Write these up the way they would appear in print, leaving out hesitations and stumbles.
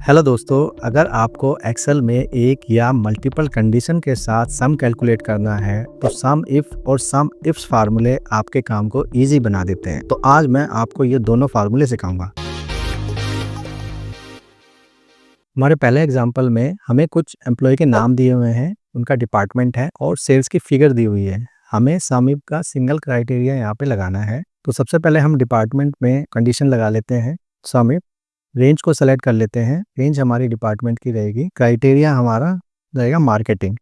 Hello दोस्तों, अगर आपको एक्सेल में एक या मल्टीपल कंडीशन के साथ सम कैलकुलेट करना है तो सम इफ और सम इफ्स फार्मूले आपके काम को इजी बना देते हैं। तो आज मैं आपको ये दोनों फार्मूले सिखाऊंगा। हमारे पहले एग्जांपल में हमें कुछ एम्प्लॉय के नाम दिए हुए हैं, उनका डिपार्टमेंट है और सेल्स की फिगर दी हुई है। हमें सम इफ का सिंगल क्राइटेरिया यहाँ पे लगाना है। तो सबसे पहले हम डिपार्टमेंट में कंडीशन लगा लेते हैं सम इफ। रेंज को सेलेक्ट कर लेते हैं। रेंज हमारी डिपार्टमेंट की रहेगी। क्राइटेरिया हमारा रहेगा मार्केटिंग।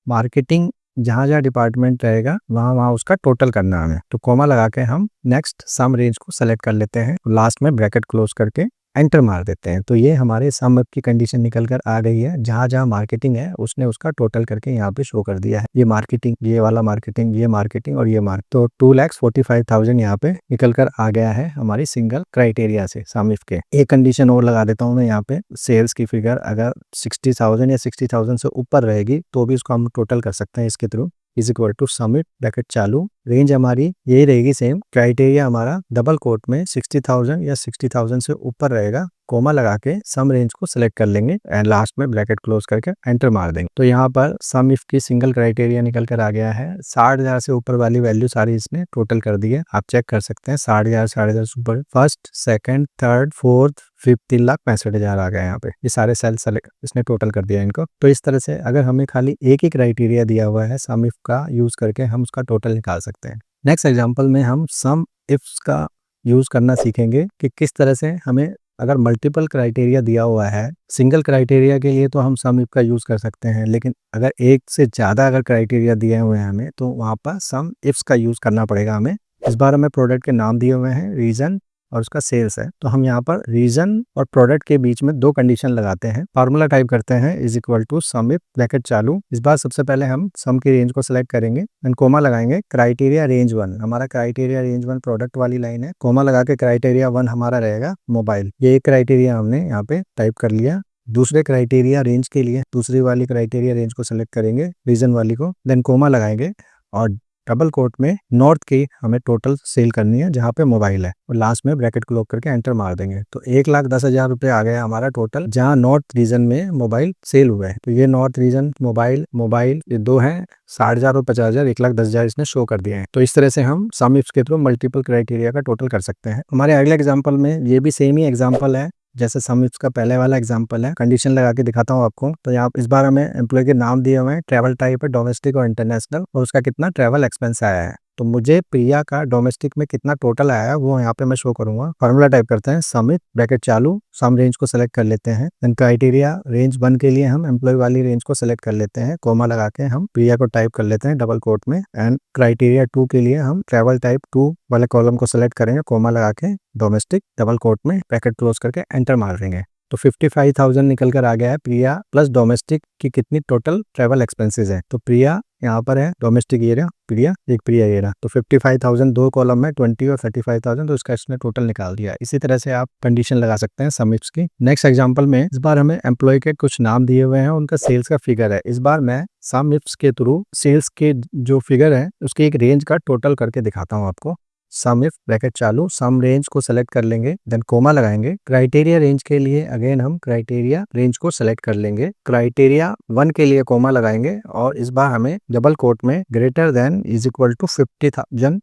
मार्केटिंग जहाँ जहाँ डिपार्टमेंट रहेगा वहाँ वहाँ उसका टोटल करना है हमें। तो कॉमा लगा के हम नेक्स्ट सम रेंज को सेलेक्ट कर लेते हैं। लास्ट में ब्रैकेट क्लोज करके एंटर मार देते हैं। तो ये हमारे सम अप की कंडीशन निकल कर आ गई है। जहाँ जहाँ मार्केटिंग है उसने उसका टोटल करके यहाँ पे शो कर दिया है। ये मार्केटिंग, ये वाला मार्केटिंग, ये मार्केटिंग और ये तो 2,45,000 यहाँ पे निकल कर आ गया है हमारी सिंगल क्राइटेरिया से सम इफ के। एक कंडीशन और लगा देता हूँ मैं यहाँ पे। सेल्स की फिगर अगर 60,000 या 60,000 से ऊपर रहेगी तो भी उसको हम टोटल कर सकते हैं इसके through. Is equal to sum if bracket चालू। रेंज हमारी यही रहेगी सेम। क्राइटेरिया हमारा डबल कोट में 60,000 या 60,000 से ऊपर रहेगा। कोमा लगा के सम रेंज को सिलेक्ट कर लेंगे एंड लास्ट में ब्रैकेट क्लोज करके एंटर मार देंगे। तो यहाँ पर सम इफ की सिंगल क्राइटेरिया निकल कर आ गया है। 60,000 से ऊपर वाली वैल्यू सारी इसने टोटल कर दी है। आप चेक कर सकते हैं 60,000, 60,000 से ऊपर first, second, third, fourth, fifth 3,65,000 आ गया यहाँ पे। ये सारे सेल सेलेक्ट इसने टोटल कर दिया इनको। तो इस तरह से अगर हमें खाली एक ही क्राइटेरिया दिया हुआ है सम इफ का यूज करके हम उसका टोटल निकाल सकते हैं। नेक्स्ट एग्जांपल में हम सम इफ्स का यूज करना सीखेंगे कि किस तरह से हमें अगर मल्टीपल क्राइटेरिया दिया हुआ है। सिंगल क्राइटेरिया के लिए तो हम सम इफ का यूज कर सकते हैं, लेकिन अगर एक से ज्यादा अगर क्राइटेरिया दिए हुए हैं हमें तो वहाँ पर सम इफ्स का यूज करना पड़ेगा हमें। इस बार हमें प्रोडक्ट के नाम दिए हुए हैं, रीजन और उसका सेल्स है। तो हम यहाँ पर रीजन और प्रोडक्ट के बीच में दो कंडीशन लगाते हैं। फार्मूला टाइप करते हैं is equal to sum if bracket चालू। इस बार सबसे पहले हम सम की रेंज को सिलेक्ट करेंगे एंड कोमा लगाएंगे। क्राइटेरिया रेंज 1 हमारा क्राइटेरिया रेंज 1 प्रोडक्ट वाली लाइन है। कोमा लगा के क्राइटेरिया 1 हमारा रहेगा मोबाइल। ये एक क्राइटेरिया हमने यहाँ पे टाइप कर लिया। दूसरे क्राइटेरिया रेंज के लिए दूसरी वाली क्राइटेरिया रेंज को सिलेक्ट करेंगे, रीजन वाली को, देन कोमा लगाएंगे और डबल कोट में नॉर्थ की हमें टोटल सेल करनी है जहाँ पे मोबाइल है और लास्ट में ब्रैकेट क्लोज करके एंटर मार देंगे। तो 1,10,000 रुपये आ गया हमारा टोटल जहाँ नॉर्थ रीजन में मोबाइल सेल हुआ है। तो ये नॉर्थ रीजन मोबाइल ये दो हैं। 60,000 और 50,000, 1,10,000 इसने शो कर दिए हैं। तो इस तरह से हम सम इफ्स के थ्रू मल्टीपल क्राइटेरिया का टोटल कर सकते हैं। हमारे अगले एग्जाम्पल में ये भी सेम ही एग्जाम्पल है जैसे सम इफ्स का पहले वाला एग्जांपल है। कंडीशन लगा के दिखाता हूँ आपको। तो यहाँ इस बार हमें एम्प्लॉय के नाम दिए हुए हैं, ट्रैवल टाइप है डोमेस्टिक और इंटरनेशनल और उसका कितना ट्रैवल एक्सपेंस आया है। तो मुझे प्रिया का डोमेस्टिक में कितना टोटल आया है वो यहाँ पे मैं शो करूंगा। फॉर्मूला टाइप करते हैं सम इफ ब्रैकेट चालू। सम रेंज को सिलेक्ट कर लेते हैं। देन क्राइटेरिया रेंज 1 के लिए हम एम्प्लॉय वाली रेंज को सिलेक्ट कर लेते हैं। कोमा लगा के हम प्रिया को टाइप कर लेते हैं डबल कोट में एंड क्राइटेरिया 2 के लिए हम ट्रैवल टाइप 2 वाले कॉलम को सिलेक्ट करेंगे। कोमा लगा के डोमेस्टिक डबल कोट में ब्रैकेट क्लोज करके एंटर मार देंगे। तो 55,000 निकल कर आ गया है प्रिया प्लस डोमेस्टिक की कितनी टोटल ट्रैवल एक्सपेंसेस है। तो प्रिया यहाँ पर है, डोमेस्टिक ये रहा, प्रिया ये रहा। तो 55,000 दो कॉलम में 20 और 35,000, तो इसका इसने टोटल निकाल दिया। इसी तरह से आप कंडीशन लगा सकते हैं सम इफ्स की। नेक्स्ट एग्जांपल में इस बार हमें एम्प्लॉय के कुछ नाम दिए हुए हैं, उनका सेल्स का फिगर है। इस बार मैं सम इफ्स के थ्रू सेल्स के जो फिगर है उसके एक रेंज का टोटल करके दिखाता हूँ आपको। सम इफ ब्रैकेट चालू। सम रेंज को सेलेक्ट कर लेंगे, देन कोमा लगाएंगे। क्राइटेरिया रेंज के लिए अगेन हम क्राइटेरिया रेंज को सेलेक्ट कर लेंगे। क्राइटेरिया 1 के लिए कोमा लगाएंगे और इस बार हमें डबल कोट में greater than is equal to 50,000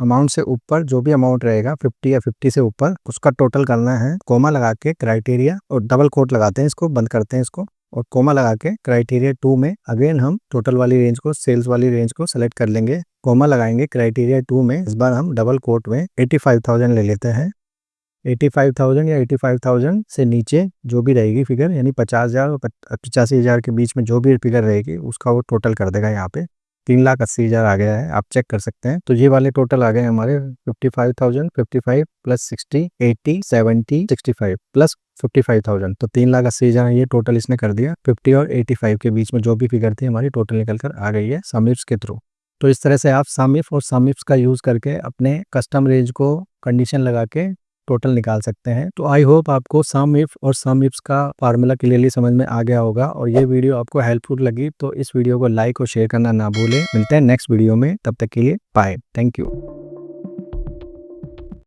amount से ऊपर जो भी अमाउंट रहेगा 50 या 50 से ऊपर उसका टोटल करना है। कोमा लगा के क्राइटेरिया और डबल कोट लगाते हैं, इसको बंद करते हैं इसको और कोमा लगा के क्राइटेरिया 2 में अगेन हम टोटल वाली रेंज को, सेल्स वाली रेंज को सेलेक्ट कर लेंगे। कोमा लगाएंगे क्राइटेरिया 2 में। इस बार हम डबल कोट में 85,000 ले लेते हैं। 85,000 या 85,000 से नीचे जो भी रहेगी फिगर, यानी 50,000 और 85,000 के बीच में जो भी फिगर रहेगी उसका वो टोटल कर देगा। यहाँ पे 3,80,000 आ गया है, आप चेक कर सकते हैं। तो ये वाले टोटल आ गए हमारे 55,000, 55 प्लस 60, 80, 70, 65 प्लस 55,000। तो 3,80,000 ये टोटल इसने कर दिया। 50 और 85 के बीच में जो भी फिगर थी हमारी टोटल निकल कर आ गई है सम इफ्स के थ्रू। तो इस तरह से आप सम इफ और सम इफ्स का यूज करके अपने कस्टम रेंज को कंडीशन लगा के टोटल निकाल सकते हैं। तो आई होप आपको सम इफ और सम इफ्स का फार्मूला क्लियरली समझ में आ गया होगा और ये वीडियो आपको हेल्पफुल लगी तो इस वीडियो को लाइक और शेयर करना ना भूलें। मिलते हैं नेक्स्ट वीडियो में, तब तक के लिए बाय, थैंक यू।